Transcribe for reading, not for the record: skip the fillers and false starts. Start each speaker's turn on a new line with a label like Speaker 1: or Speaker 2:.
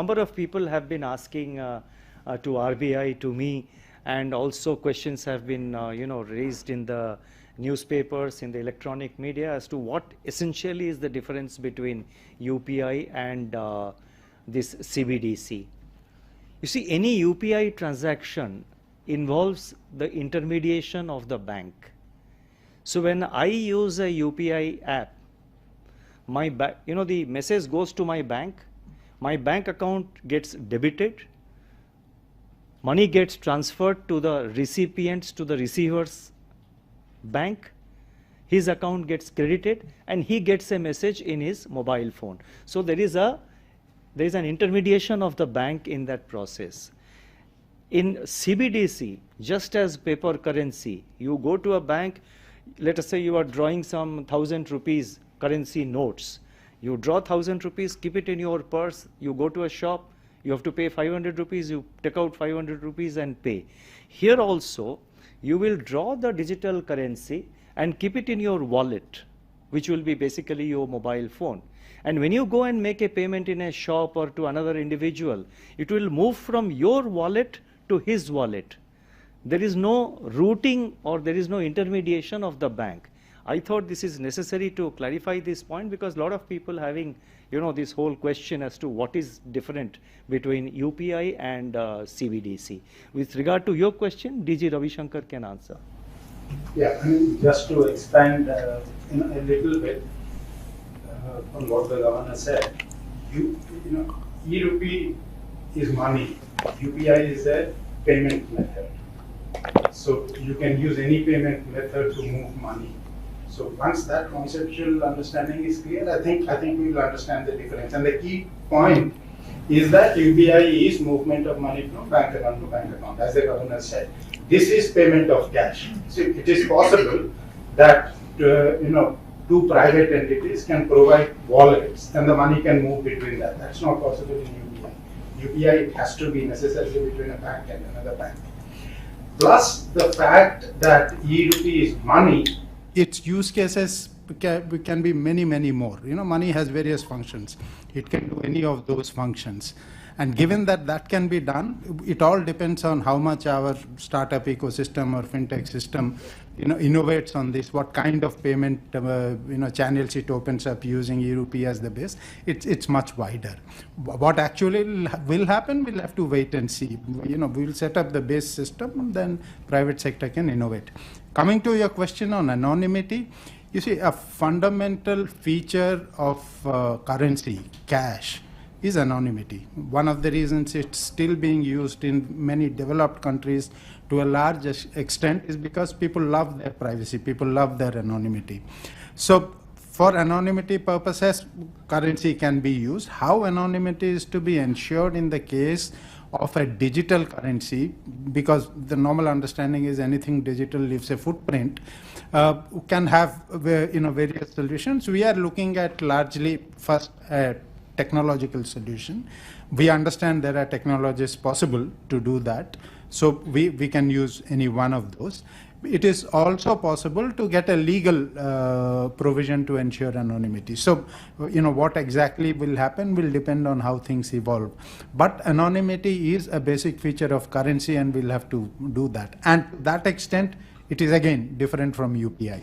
Speaker 1: Number of people have been asking to RBI, to me, and also questions have been raised in the newspapers, in the electronic media, as to what essentially is the difference between UPI and this CBDC. You see, any UPI transaction involves the intermediation of the bank. So when I use a UPI app, the message goes to my bank account gets debited, money gets transferred to the recipients, to the receiver's bank, his account gets credited, and he gets a message in his mobile phone. So there is an intermediation of the bank in that process. In CBDC, just as paper currency, you go to a bank, let us say you are drawing some 1,000 rupees currency notes. You draw 1,000 rupees, keep it in your purse, you go to a shop, you have to pay 500 rupees, you take out 500 rupees and pay. Here also, you will draw the digital currency and keep it in your wallet, which will be basically your mobile phone. And when you go and make a payment in a shop or to another individual, it will move from your wallet to his wallet. There is no routing or there is no intermediation of the bank. I thought this is necessary to clarify this point, because a lot of people having this whole question as to what is different between UPI and CBDC. With regard to your question, DG Ravi Shankar can answer.
Speaker 2: Yeah, I mean, just to expand in a little bit on what the governor said, E-Rupee is money, UPI is a payment method. So you can use any payment method to move money. So once that conceptual understanding is clear, I think we will understand the difference. And the key point is that UPI is movement of money from bank account to bank account, as the governor said. This is payment of cash. So it is possible that two private entities can provide wallets and the money can move between that. That's not possible in UPI. UPI has to be necessarily between a bank and another bank. Plus the fact that E-Rupee is money,
Speaker 3: its use cases can be many, many more. Money has various functions. It can do any of those functions. And given that that can be done, it all depends on how much our startup ecosystem or fintech system innovates on this, what kind of payment channels it opens up using E-Rupee as the base. It's much wider. What actually will happen, we'll have to wait and see. We'll set up the base system, then private sector can innovate. Coming to your question on anonymity, you see, a fundamental feature of currency, cash, is anonymity. One of the reasons it's still being used in many developed countries to a large extent is because people love their privacy, people love their anonymity. So for anonymity purposes, currency can be used. How anonymity is to be ensured in the case of a digital currency, because the normal understanding is anything digital leaves a footprint, can have various solutions. We are looking at largely first a technological solution. We understand there are technologies possible to do that, so we can use any one of those. It is also possible to get a legal provision to ensure anonymity. So, what exactly will happen will depend on how things evolve. But anonymity is a basic feature of currency, and we'll have to do that. And to that extent, it is again different from UPI.